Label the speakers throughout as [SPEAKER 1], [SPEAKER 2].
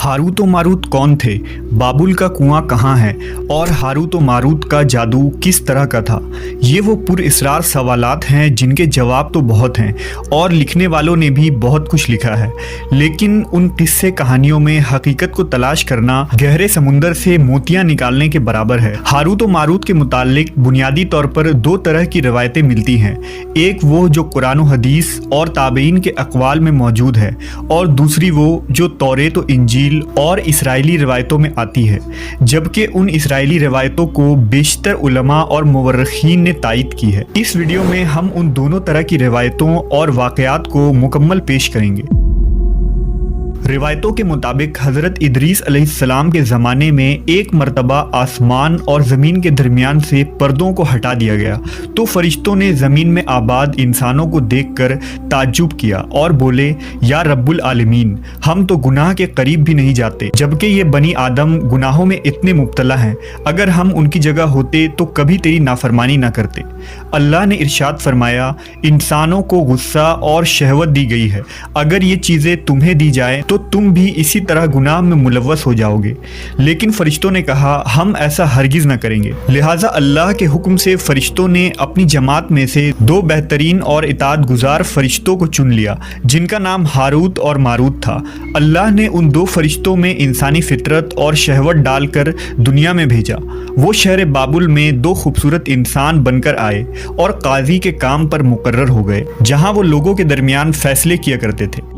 [SPEAKER 1] Harut और Marut कौन थे, बाबुल का कुआं कहाँ है और हारूत और मारूत का जादू किस तरह का था। ये वो पुरअसरार सवालात हैं जिनके जवाब तो बहुत हैं और लिखने वालों ने भी बहुत कुछ लिखा है, लेकिन उन किस्से कहानियों में हकीकत को तलाश करना गहरे समुंदर से मोतियां निकालने के बराबर है। हारूत और मारूत के मुताल्लिक बुनियादी तौर पर दो तरह की रवायतें मिलती हैं, एक वो जो कुरान और हदीस और ताबईन के अक़वाल में मौजूद है और दूसरी वो जो तौरेत और इंजील और इसराइली रवायतों में आती है, जबकि उन इसराइली रवायतों को बेशतर उलमा और मुवर्रिखीन ने तायद की है। इस वीडियो में हम उन दोनों तरह की रवायतों और वाक़यात को मुकम्मल पेश करेंगे। रिवायतों के मुताबिक हज़रत इदरीस अलैहिस्सलाम के ज़माने में एक मरतबा आसमान और ज़मीन के दरमियान से पर्दों को हटा दिया गया तो फरिश्तों ने ज़मीन में आबाद इंसानों को देखकर ताज्जुब किया और बोले, या रब्बुल आलमीन, हम तो गुनाह के करीब भी नहीं जाते, जबकि ये बनी आदम गुनाहों में इतने मुब्तला हैं। अगर हम उनकी जगह होते तो कभी तेरी नाफरमानी ना करते। अल्लाह ने इरशाद फरमाया, इंसानों को गुस्सा और शहवत दी गई है, अगर ये चीज़ें तुम्हें दी जाए तो तुम भी इसी तरह गुनाह में मुलव्वस हो जाओगे। लेकिन फरिश्तों ने कहा, हम ऐसा हरगिज़ न करेंगे। लिहाजा अल्लाह के हुक्म से फरिश्तों ने अपनी जमात में से दो बेहतरीन और इताअत गुजार फरिश्तों को चुन लिया, जिनका नाम हारूत और मारूत था। अल्लाह ने उन दो फरिश्तों में इंसानी फितरत और शहवत डालकर दुनिया में भेजा। वो शहर बाबुल में दो खूबसूरत इंसान बनकर आए और काजी के काम पर मुकर्रर हो गए, जहाँ वो लोगों के दरमियान फैसले किया करते थे।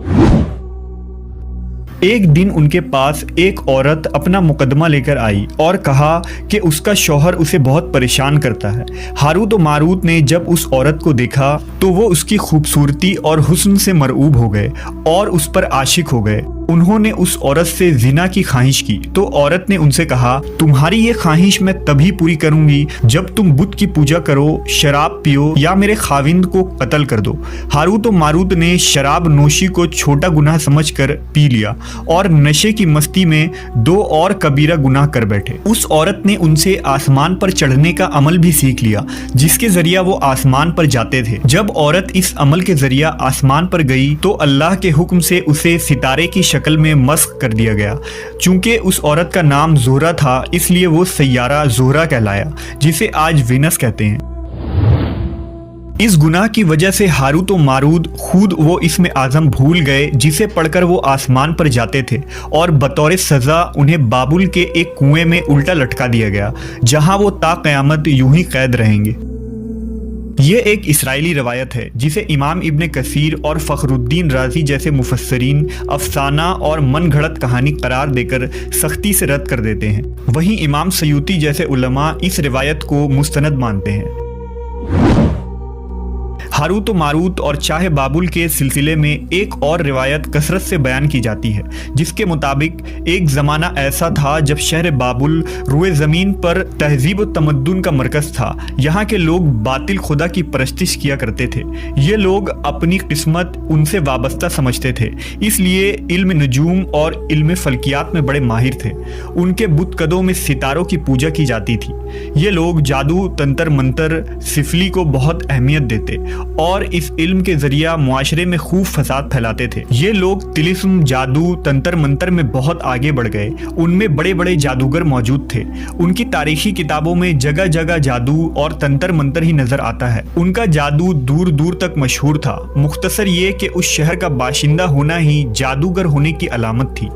[SPEAKER 1] एक दिन उनके पास एक औरत अपना मुकदमा लेकर आई और कहा कि उसका शौहर उसे बहुत परेशान करता है। हारूत और मारूत ने जब उस औरत को देखा तो वो उसकी खूबसूरती और हुस्न से मरऊब हो गए और उस पर आशिक हो गए। उन्होंने उस औरत से जिना की ख्वाहिश की तो औरत ने उनसे कहा, तुम्हारी ये ख्वाहिश मैं तभी पूरी करूंगी जब तुम बुत की पूजा करो, शराब पियो या मेरे खाविंद को कत्ल कर दो। हारूत और मारूत ने शराब नोशी को छोटा गुनाह समझकर पी लिया और नशे की मस्ती में दो और कबीरा गुनाह कर बैठे। उस औरत ने उनसे आसमान पर चढ़ने का अमल भी सीख लिया, जिसके जरिया वो आसमान पर जाते थे। जब औरत इस अमल के जरिया आसमान पर गई तो अल्लाह के हुक्म से उसे सितारे की शक्ल में मस्ख कर दिया गया। चूंकि उस औरत का नाम ज़ोहरा था, इसलिए वो सैयारा ज़ोहरा कहलाया, जिसे आज वीनस कहते हैं। इस गुनाह की वजह से हारूत और मारूत खुद वो इसमें आज़म भूल गए जिसे पढ़कर वो आसमान पर जाते थे और बतौर सज़ा उन्हें बाबुल के एक कुएं में उल्टा लटका दिया गया, जहां वो ता क़यामत यूं ही कैद रहेंगे। ये एक इसराइली रवायत है जिसे इमाम इब्न कसीर और फ़खरुद्दीन राज़ी जैसे मुफस्सरीन अफसाना और मन घड़त कहानी करार देकर सख्ती से रद्द कर देते हैं। वहीं इमाम सयूती जैसे उलमा इस रिवायत को मुस्तनद मानते हैं। हारूत और मारूत और चाहे बाबुल के सिलसिले में एक और रिवायत कसरत से बयान की जाती है, जिसके मुताबिक एक ज़माना ऐसा था जब शहर बाबुल रुए ज़मीन पर तहजीब और तमद्दुन का मरकज़ था। यहाँ के लोग बातिल खुदा की परस्तिश किया करते थे। ये लोग अपनी किस्मत उनसे वाबस्ता समझते थे, इसलिए इल्म नजूम और इल्म फल्कियात में बड़े माहिर थे। उनके बुतकदों में सितारों की पूजा की जाती थी। ये लोग जादू, तंत्र मंत्र, सिफली को बहुत अहमियत देते और इस इल्म के जरिया मुआशरे में खूब फसाद फैलाते थे। ये लोग तिलिस्म, जादू, तंत्र मंत्र में बहुत आगे बढ़ गए। उनमें बड़े बड़े जादूगर मौजूद थे। उनकी तारीखी किताबों में जगह जगह जादू और तंत्र मंत्र ही नजर आता है। उनका जादू दूर दूर तक मशहूर था। मुख्तसर ये कि उस शहर का बाशिंदा होना ही जादूगर होने की अलामत थी।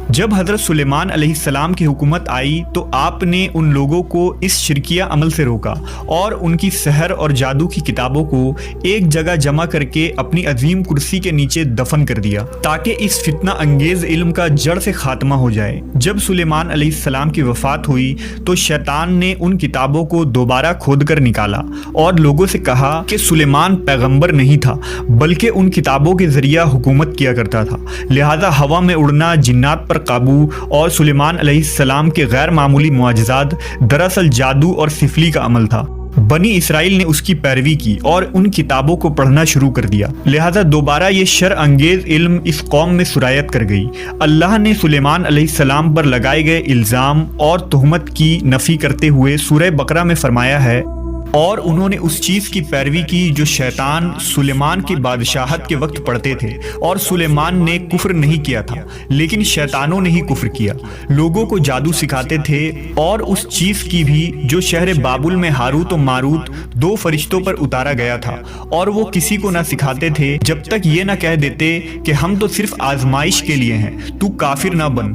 [SPEAKER 1] जब हज़रत सुलेमान अलैहिस्सलाम की हुकूमत आई तो आपने उन लोगों को इस शिरकिया अमल से रोका और उनकी सहर और जादू की किताबों को एक जगह जमा करके अपनी अजीम कुर्सी के नीचे दफन कर दिया, ताकि इस फितना अंगेज इल्म का जड़ से खात्मा हो जाए। जब सुलेमान अलैहिस्सलाम की वफ़ात हुई तो शैतान ने उन किताबों को दोबारा खोद कर निकाला और लोगों से कहा कि सुलेमान पैगम्बर नहीं था, बल्कि उन किताबों के जरिया हुकूमत किया करता था। लिहाजा हवा में उड़ना, जिन्नात पर काबू और सुलेमान अलैहिस्सलाम के गैर मामूली मुआजिज़ात दरअसल जादू और सिफली का अमल था। बनी इसराइल ने उसकी पैरवी की और उन किताबों को पढ़ना शुरू कर दिया। लिहाजा दोबारा ये शर अंगेज इल्म इस कौम में सुरायत कर गई। अल्लाह ने सुलेमान अलैहिस्सलाम पर लगाए गए इल्ज़ाम और तुहमत की नफ़ी करते हुए सूरह बकरा में फरमाया है, اور انہوں نے اس چیز کی پیروی کی جو شیطان سلیمان کی بادشاہت کے وقت پڑھتے تھے، اور سلیمان نے کفر نہیں کیا تھا لیکن شیطانوں نے ہی کفر کیا۔ لوگوں کو جادو سکھاتے تھے اور اس چیز کی بھی جو شہر بابل میں ہاروت و ماروت 2 فرشتوں پر اتارا گیا تھا، اور وہ کسی کو نہ سکھاتے تھے جب تک یہ نہ کہہ دیتے کہ ہم تو صرف آزمائش کے لیے ہیں، تو کافر نہ بن۔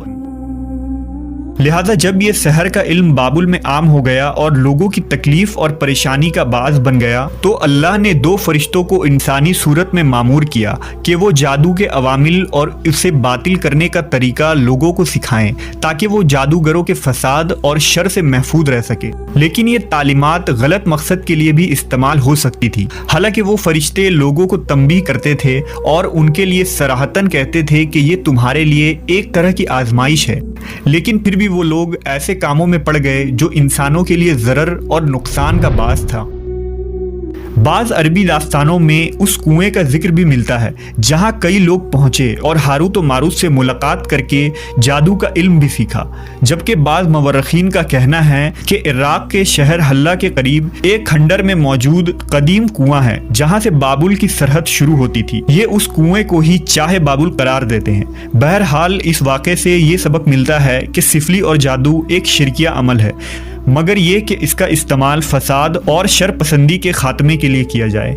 [SPEAKER 1] لہٰذا جب یہ سحر کا علم بابل میں عام ہو گیا اور لوگوں کی تکلیف اور پریشانی کا باعث بن گیا، تو اللہ نے 2 فرشتوں کو انسانی صورت میں مامور کیا کہ وہ جادو کے عوامل اور اسے باطل کرنے کا طریقہ لوگوں کو سکھائیں تاکہ وہ جادوگروں کے فساد اور شر سے محفوظ رہ سکے۔ لیکن یہ تعلیمات غلط مقصد کے لیے بھی استعمال ہو سکتی تھی۔ حالانکہ وہ فرشتے لوگوں کو تنبیہ کرتے تھے اور ان کے لیے صراحتاً کہتے تھے کہ یہ تمہارے لیے ایک طرح کی آزمائش ہے، لیکن پھر بھی وہ لوگ ایسے کاموں میں پڑ گئے جو انسانوں کے لیے ضرر اور نقصان کا باعث تھا۔ بعض عربی داستانوں میں اس کنویں کا ذکر بھی ملتا ہے جہاں کئی لوگ پہنچے اور ہاروت و ماروت سے ملاقات کر کے جادو کا علم بھی سیکھا، جبکہ بعض مورخین کا کہنا ہے کہ عراق کے شہر حلہ کے قریب ایک کھنڈر میں موجود قدیم کنواں ہے جہاں سے بابل کی سرحد شروع ہوتی تھی۔ یہ اس کنویں کو ہی چاہے بابل قرار دیتے ہیں۔ بہرحال اس واقعے سے یہ سبق ملتا ہے کہ سفلی اور جادو ایک شرکیہ عمل ہے، مگر یہ کہ اس کا استعمال فساد اور شر پسندی کے خاتمے کے لیے کیا جائے۔